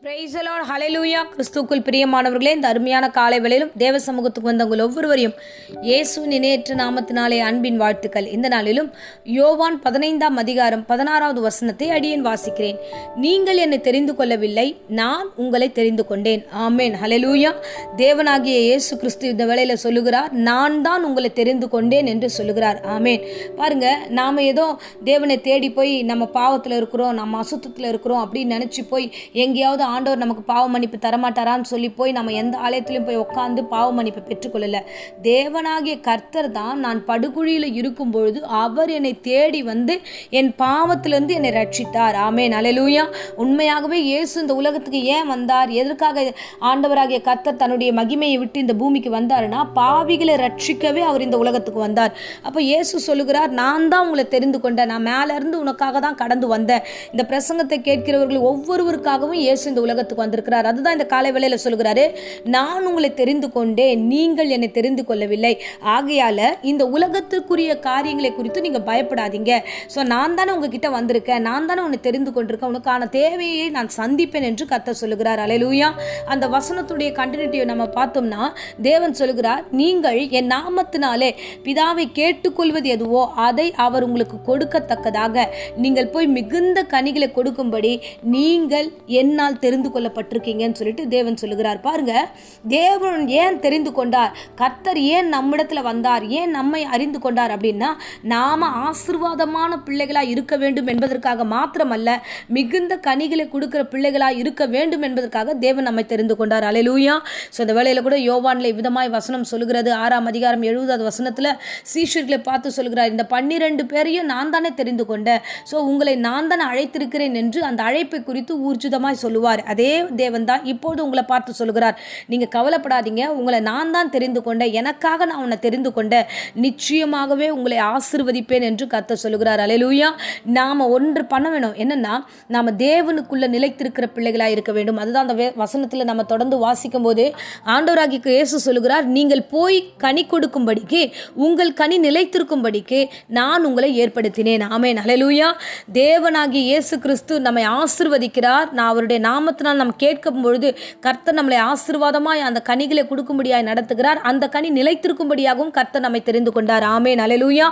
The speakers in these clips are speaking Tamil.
பிரைஸ் தி லார்ட், ஹல்லேலூயா. கிறிஸ்துவுக்குள் பிரியமானவர்களே, இந்த அருமையான காலை வேளையிலும் தேவ சமூகத்துக்கு வந்த உங்கள் ஒவ்வொருவரையும் இயேசுவின் இணையற்ற நாமத்தினாலே அன்பின் வாழ்த்துக்கள். இந்த நாளிலும் யோவான் 15ஆம் அதிகாரம் 16வது வசனத்தை அடியேன் வாசிக்கிறேன். நீங்கள் என்னை தெரிந்து கொள்ளவில்லை, நான் உங்களை தெரிந்து கொண்டேன். ஆமேன், ஹல்லேலூயா. தேவனாகிய இயேசு கிறிஸ்து இந்த வேளையில சொல்லுகிறார், நான் தான் உங்களை தெரிந்து கொண்டேன் என்று சொல்லுகிறார். ஆமேன். பாருங்க, நாம ஏதோ தேவனை தேடி போய் நம்ம பாவத்தில் இருக்கிறோம், நம்ம அசுத்தத்தில் இருக்கிறோம் அப்படின்னு நினைச்சு போய் எங்கேயாவது ஆண்டவர் நமக்கு பாவ மன்னிப்பு தரமாட்டாரான்னு சொல்லி போய் நம்ம எந்த ஆலயத்திலையும் போய் உட்காந்து பாவ மன்னிப்பு பெற்றுக்கொள்ளல. தேவனாகிய கர்த்தர் தான் நான் படுகுழியில் இருக்கும் பொழுது அவர் என்னை தேடி வந்து என் பாவத்திலிருந்து என்னை ரட்சித்தார். ஆமேன், ஹல்லேலூயா. உண்மையாகவே இயேசு இந்த உலகத்துக்கு ஏன் வந்தார், எதற்காக ஆண்டவராகிய கர்த்தர் தன்னுடைய மகிமையை விட்டு இந்த பூமிக்கு வந்தாருன்னா பாவிகளை ரட்சிக்கவே அவர் இந்த உலகத்துக்கு வந்தார். அப்போ இயேசு சொல்லுகிறார், நான் தான் உங்களை தெரிந்து கொண்டேன், நான் மேல இருந்து உனக்காக தான் கடந்து வந்தேன். இந்த பிரசங்கத்தை கேட்கிறவர்கள் ஒவ்வொருவருக்காகவும் இயேசு இந்த உலகத்துக்கு வந்திருக்கிறார். அதுதான் இந்த காலை வேளையில சொல்லுகிறாரு, நான் உங்களை தெரிந்து கொண்டேன், நீங்கள் என்னை தெரிந்து கொள்ளவில்லை. ஆகையால இந்த உலகத்துக்குரிய காரியங்களை குறித்து நீங்க பயப்படாதீங்க. ஸோ நான் தானே உங்ககிட்ட வந்திருக்கேன், நான் தானே உன்னை தெரிந்து கொண்டிருக்கேன், உனக்கான தேவையை நான் சந்திப்பேன் என்று கர்த்தர் சொல்லுகிறார். ஹல்லேலூயா. அந்த வசனத்துடைய கண்டினியூட்டியை நம்ம பார்த்தோம்னா தேவன் சொல்லுகிறார், நீங்கள் என் நாமத்தினாலே பிதாவை கேட்டுக்கொள்வது எதுவோ அதை அவர் உங்களுக்கு கொடுக்கத்தக்கதாக நீங்கள் போய் மிகுந்த கனிகளை கொடுக்கும்படி நீங்கள் என்னால் தெரிந்து கொள்ளப்பட்டிருக்கீங்கன்னு சொல்லிட்டு தேவன் சொல்லுகிறார். பாருங்க, தேவன் ஏன் தெரிந்து கொண்டார், கர்த்தர் ஏன் நம்மிடத்துல வந்தார், ஏன் நம்மை அறிந்து கொண்டார் அப்படின்னா நாம ஆசீர்வாதமான பிள்ளைகளா இருக்க வேண்டும் என்பதற்காக மாத்திரமல்ல, மிகுந்த கனிகளை கொடுக்கிற பிள்ளைகளா இருக்க வேண்டும் என்பதற்காக தேவன் நம்மை தெரிந்து கொண்டார். ஹல்லேலூயா. ஸோ இந்த வேளையில கூட யோவான்ல விதமாய் வசனம் சொல்லுகிறது. 6ஆம் அதிகாரம் 70வது வசனத்துல சீஷர்களை பார்த்து சொல்கிறார், இந்த 12 பேரையும் நான் தானே தெரிந்து கொண்டேன், ஸோ உங்களை நான் தானே அழைத்திருக்கிறேன் என்று அந்த அழைப்பை குறித்து ஊர்ஜிதமாய் சொல்லுவார். அதே தேவன் தான் இப்போது உங்களை பார்த்து சொல்லுகிறார், நீங்க கவலைப்படாதீங்க, உங்களை நான் தான் தெரிந்து கொண்டேன், எனக்காக நான் உன்னை தெரிந்து கொண்டேன், நிச்சயமாகவே உங்களை ஆசீர்வதிப்பேன் என்று கர்த்தர் சொல்லுகிறார். ஹல்லேலூயா. நாம ஒன்று பண்ண வேணும், என்னன்னா நாம தேவனுக்குள்ள நிலைத்திருக்கிற பிள்ளைகளா இருக்க வேண்டும். அதுதான் அந்த வசனத்துல நம்ம தொடர்ந்து வாசிக்கும் போது ஆண்டவராகிய இயேசு சொல்லுகிறார், நீங்கள் போய் கனி கொடுக்கும்படிக்கு, உங்கள் கனி நிலைத்திருக்கும்படிக்கு நான் உங்களை ஏற்படுத்தினேன். ஆமென், ஹல்லேலூயா. தேவனாகிய இயேசு கிறிஸ்து நம்மை ஆசீர்வதிக்கிறார். நான் அவருடைய நாமத்தினால் நம்ம கேட்கும் பொழுது கர்த்தர் நம்மளை ஆசீர்வாதமாய் அந்த கனிகளை கொடுக்கும்படியாய் நடத்துகிறார். அந்த கனி நிலைத்திருக்கும்படியாகவும் கர்த்தர் நம்மை தெரிந்து கொண்டார். ஆமென், ஹல்லேலூயா.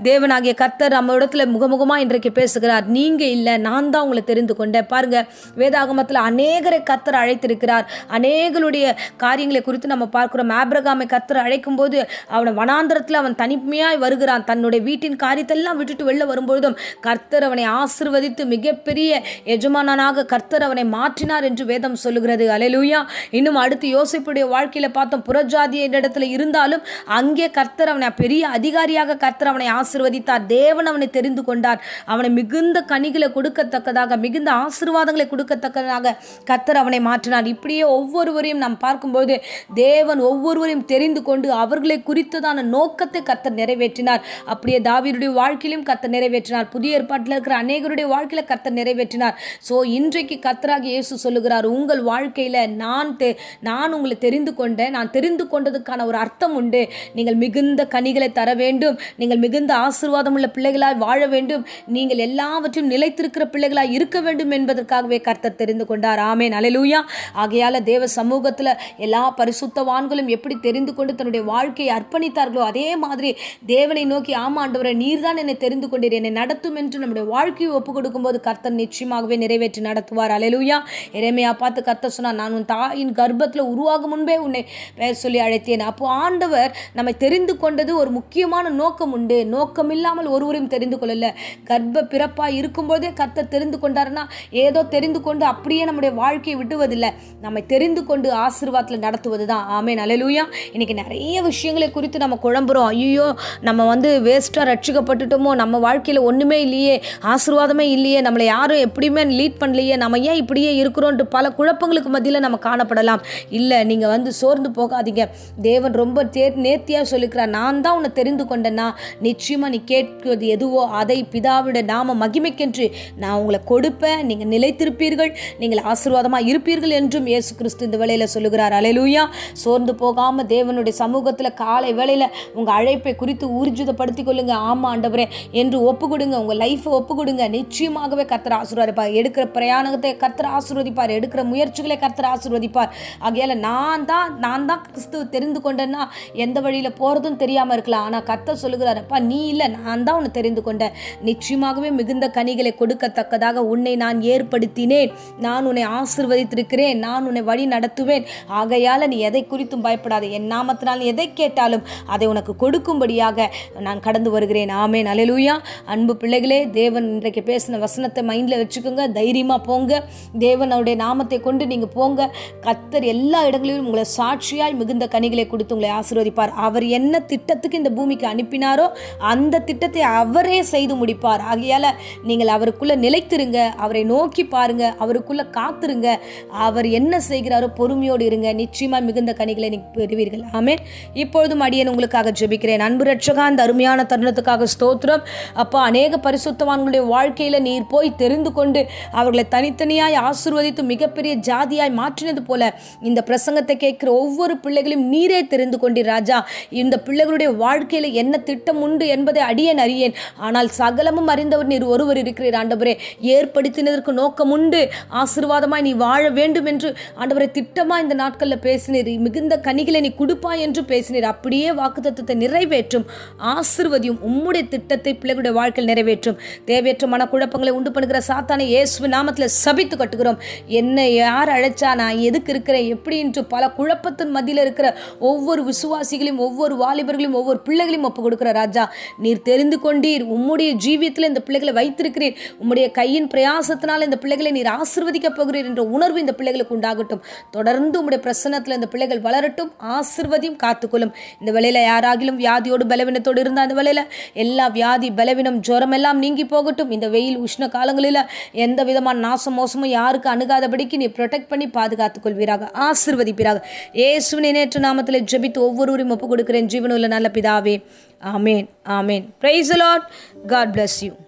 தேவனாகிய கர்த்தர் நம்ம இடத்துல முகமுகமா இன்றைக்கு பேசுகிறார், நீங்க இல்ல, நான் தான் உங்களை தெரிந்து கொண்டேன். பாருங்க, வேதாகமத்தில் அநேகரை கர்த்தர் அழைத்திருக்கிறார். அநேகருடைய காரியங்களை குறித்து நம்ம பார்க்கிறோம். ஆபிரகாமை கர்த்தர் அழைக்கும் போது அவனை வனாந்தரத்தில் அவன் தனிமையாய் வருகிறான். தன்னுடைய வீட்டின் காரியத்தெல்லாம் விட்டுட்டு வெளில வரும்பொழுதும் கர்த்தர் அவனை ஆசீர்வதித்து மிகப்பெரிய எஜமானனாக கர்த்தர் அவனை மாற்றினார் என்று வேதம் சொல்லுகிறது. ஹல்லேலூயா. இன்னும் அடுத்து யோசேப்புடைய வாழ்க்கையில பார்த்தோம், புறஜாதிய இடத்துல இருந்தாலும் அங்கே கர்த்தர் அவனை பெரிய அதிகாரியாக கர்த்தர் அவனை ஆசீர்வதித்தார். தேவன் அவனை தெரிந்து கொண்டார். அவனை மிகுந்த கனிகளை கொடுக்கத்தக்கதாக, மிகுந்த ஆசீர்வாதங்களை கொடுக்கத்தக்கதாக கர்த்தர் அவனை மாற்றினார். இப்படியே ஒவ்வொருவரையும் நாம் பார்க்கும்போது தேவன் ஒவ்வொருவரையும் தெரிந்து கொண்டு அவர்களை குறித்ததான நோக்கத்தை கர்த்தர் நிறைவேற்றினார். அப்படியே தாவீதுடைய வாழ்க்கையிலும் கர்த்தர் நிறைவேற்றினார். புதிய ஏற்பாட்டில் இருக்கிற அநேகருடைய வாழ்க்கையில கர்த்தர் நிறைவேற்றினார். ஸோ இன்றைக்கு கர்த்தராகிய இயேசு சொல்லுகிறார், உங்கள் வாழ்க்கையில நான் உங்களை தெரிந்து கொண்டேன். நான் தெரிந்து கொண்டதுக்கான ஒரு அர்த்தம் உண்டு. நீங்கள் மிகுந்த கனிகளை தர வேண்டும், நீங்கள் மிகுந்த ஆசீர்வாதம் உள்ள பிள்ளைகளாய் வாழ வேண்டும், நீங்கள் எல்லாவற்றையும் நிலைத்திருக்கிற பிள்ளைகளாய் இருக்க வேண்டும் என்பதற்காகவே கர்த்தர் தெரிந்து கொண்டார். ஆமென், ஹல்லேலூயா. ஆகையால தேவ சமூகத்துல எல்லா பரிசுத்தவான்களும் எப்படி தெரிந்து கொண்டு தன்னுடைய வாழ்க்கையை அர்ப்பணித்தார்களோ அதே மாதிரி தேவனை நோக்கி, ஆமா ஆண்டவரே, நீர்தான் என்னை தெரிந்து கொண்டீர், என்னை நடத்தும் என்று நம்முடைய வாழ்க்கையை ஒப்புக் கொடுக்கும் போது கர்த்தர் நிச்சயமாகவே நிறைவேற்றி நடத்துவார். ஹல்லேலூயா. எரேமியா பார்த்து கர்த்தர் சொன்னார், நான் உன் தாயின் கர்ப்பத்தில் உருவாகும் முன்பே உன்னை பெயர் சொல்லி அழைத்தேன். அப்போ ஆண்டவர் நம்மை தெரிந்து கொண்டது ஒரு முக்கியமான நோக்கம் உண்டு. நோக்கம் இல்லாமல் ஒருவரையும் தெரிந்து கொள்ளல. கர்ப்ப பிறப்பா இருக்கும்போதே கர்த்தர் தெரிந்து கொண்டாருன்னா ஏதோ தெரிந்து கொண்டு அப்படியே நம்முடைய வாழ்க்கையை விட்டுவதில்லை, நம்மை தெரிந்து கொண்டு ஆசீர்வாதத்தில் நடத்துவது தான். ஆமென், ஹல்லேலூயா. இன்னைக்கு நிறைய விஷயங்களை குறித்து நம்ம குழம்புறோம். ஐயோ, நம்ம வேஸ்டா ரட்சிக்கப்பட்டுட்டோமோ, நம்ம வாழ்க்கையில ஒண்ணுமே இல்லையே, ஆசீர்வாதமே இல்லையே, நம்மளை யாரும் எப்படியுமே லீட் பண்ணலையே, நம்ம ஏன் இப்படியே இருக்கிறோன்ட்டு பல குழப்பங்களுக்கு மத்தியில் நம்ம காணப்படலாம். இல்லை, நீங்கள் சோர்ந்து போகாதீங்க. தேவன் ரொம்ப நேர்த்தியாக சொல்லிக்கிறார், நான் தான் உன்னை தெரிந்து கொண்டேன்னா நிச்சயமாக நீ கேட்கிறது எதுவோ அதை பிதாவுடைய நாம மகிமைக்கென்று நான் உங்களை கொடுப்பேன், நீங்கள் நிலைத்திருப்பீர்கள், நீங்கள் ஆசீர்வாதமாக இருப்பீர்கள் என்றும் இயேசு கிறிஸ்து இந்த வேளையில் சொல்லுகிறார். ஹல்லேலூயா. சோர்ந்து போகாமல் தேவனுடைய சமூகத்தில் காலை வேளையில் உங்கள் அழைப்பை குறித்து ஊர்ஜிதப்படுத்திக் கொள்ளுங்க. ஆமா ஆண்டவரே என்று ஒப்பு கொடுங்க, உங்கள் லைஃப்பை ஒப்பு கொடுங்க. நிச்சயமாகவே கர்த்தர் ஆசீர்வாதிப்பார். எடுக்கிற பிரயாணத்தை கர்த்தர் ஆசீர்வாதிப்பார். ஆசீர்வதிப்பார். எடுக்கிற முயற்சிகளை கர்த்தர் ஆசீர்வதிப்பார். ஆகையால் நான் தான் கிறிஸ்துவ தெரிந்து கொண்டேன்னா எந்த வழியில் போகிறதும் தெரியாமல் இருக்கலாம். ஆனால் கர்த்தர் சொல்லுகிறார், அப்பா நீ இல்லை, நான் தான் உன்னை தெரிந்து கொண்டேன். நிச்சயமாகவே மிகுந்த கனிகளை கொடுக்கத்தக்கதாக உன்னை நான் ஏற்படுத்தினேன். நான் உன்னை ஆசீர்வதித்திருக்கிறேன். நான் உன்னை வழி நடத்துவேன். ஆகையால் நீ எதை குறித்தும் பயப்படாது. என் நாமத்தினால் நீ எதை கேட்டாலும் அதை உனக்கு கொடுக்கும்படியாக நான் கடந்து வருகிறேன். ஆமென். அல்லேலூயா. அன்பு பிள்ளைகளே, தேவன் இன்றைக்கு பேசின வசனத்தை மைண்டில் வச்சுக்கோங்க. தைரியமாக போங்க. தேவன் அவருடைய நாமத்தை கொண்டு நீங்கள் போங்க. கர்த்தர் எல்லா இடங்களிலும் உங்களை சாட்சியாய் மிகுந்த கனிகளை கொடுத்து உங்களை ஆசீர்வதிப்பார். அவர் என்ன திட்டத்துக்கு இந்த பூமிக்கு அனுப்பினாரோ அந்த திட்டத்தை அவரே செய்து முடிப்பார். ஆகையால் நீங்கள் அவருக்குள்ள நிலைத்திருங்க. அவரை நோக்கி பாருங்க. அவருக்குள்ள காத்திருங்க. அவர் என்ன செய்கிறாரோ பொறுமையோடு இருங்க. நிச்சயமாக மிகுந்த கனிகளை நீங்கள் பெறுவீர்கள். ஆமென். இப்பொழுதும் அடியேன் உங்களுக்காக ஜெபிக்கிறேன். அன்பு ரட்சகா, அந்த அருமையான தருணத்துக்காக ஸ்தோத்திரம். அப்பா, அநேக பரிசுத்தவான்களுடைய வாழ்க்கையில் நீர் போய் தெரிந்து கொண்டு அவர்களை தனித்தனியாய் ஆசீர்வதித்து மிகப்பெரிய ஜாதியாய் மாற்றினது போல இந்த பிரசங்கத்தை கேட்கிற ஒவ்வொரு பிள்ளைகளையும் நீரே தெரிந்து கொண்டீர் ராஜா. இந்த பிள்ளைகளுடைய வாழ்க்கையில் என்ன திட்டம் உண்டு என்பதை அடியேன் அறியேன். ஆனால் சகலமும் அறிந்தவர் நீர் ஒருவர் இருக்கிறீர் ஆண்டவரே. ஏற்படுத்தினதற்கு நோக்கம் உண்டு. ஆசீர்வாதமாய் நீ வாழ வேண்டும் என்று ஆண்டவரை திட்டமாக இந்த நாட்களில் பேசினீர். மிகுந்த கனிகளை நீ கொடுப்பாய் என்று பேசினீர். அப்படியே வாக்குத்தத்தத்தை நிறைவேற்றும். ஆசீர்வதியும். உம்முடைய திட்டத்தை பிள்ளைகளுடைய வாழ்க்கையில் நிறைவேற்றும். தேவையற்ற மனக்குழப்பங்களை உண்டு பண்ணுகிற சாத்தானை இயேசுவின் நாமத்தில் சபித்து கட்டுகிறோம். என்னை யார் அழைச்சா, நான் எதுக்கு இருக்கிறேன், எப்படி என்று பல குழப்பத்தின் மத்தியில் இருக்கிற ஒவ்வொரு விசுவாசிகளையும், ஒவ்வொரு வாலிபர்களையும், ஒவ்வொரு பிள்ளைகளையும் ஒப்பு கொடுக்கிற ராஜா, நீர் தெரிந்து கொண்டீர். உம்முடைய ஜீவியத்தில் இந்த பிள்ளைகளை வைத்திருக்கிறீர். உம்முடைய கையின் பிரயாசத்தினால் இந்த பிள்ளைகளை நீர் ஆசீர்வதிக்கப் போகிறீர் என்ற உணர்வு இந்த பிள்ளைகளுக்கு உண்டாகட்டும். தொடர்ந்து உம்முடைய பிரசன்னத்தில் இந்த பிள்ளைகள் வளரட்டும். ஆசீர்வதியும், காத்துக்கொள்ளும். இந்த வேளையில் யாராகிலும் வியாதியோடு பலவீனத்தோடு இருந்தால் அந்த வேளையில் எல்லா வியாதி, பலவீனம், ஜுரம் எல்லாம் நீங்கி போகட்டும். இந்த வெயில் உஷ்ண காலங்களில் எந்த விதமான நாசம் மோசமும் யாருக்கு அணுகாதபடிக்கு நீ ப்ரொடெக்ட் பண்ணி பாதுகாத்துக் கொள்வீராக. ஆசீர்வதிப்பீராக. இயேசுவின் நேற்று நாமத்தில் ஜெபித்து ஒவ்வொருவரையும் ஒப்புக் கொடுக்கிறேன் ஜீவனுள்ள நல்ல பிதாவே. ஆமேன். ஆமேன். Praise the lord. God bless you.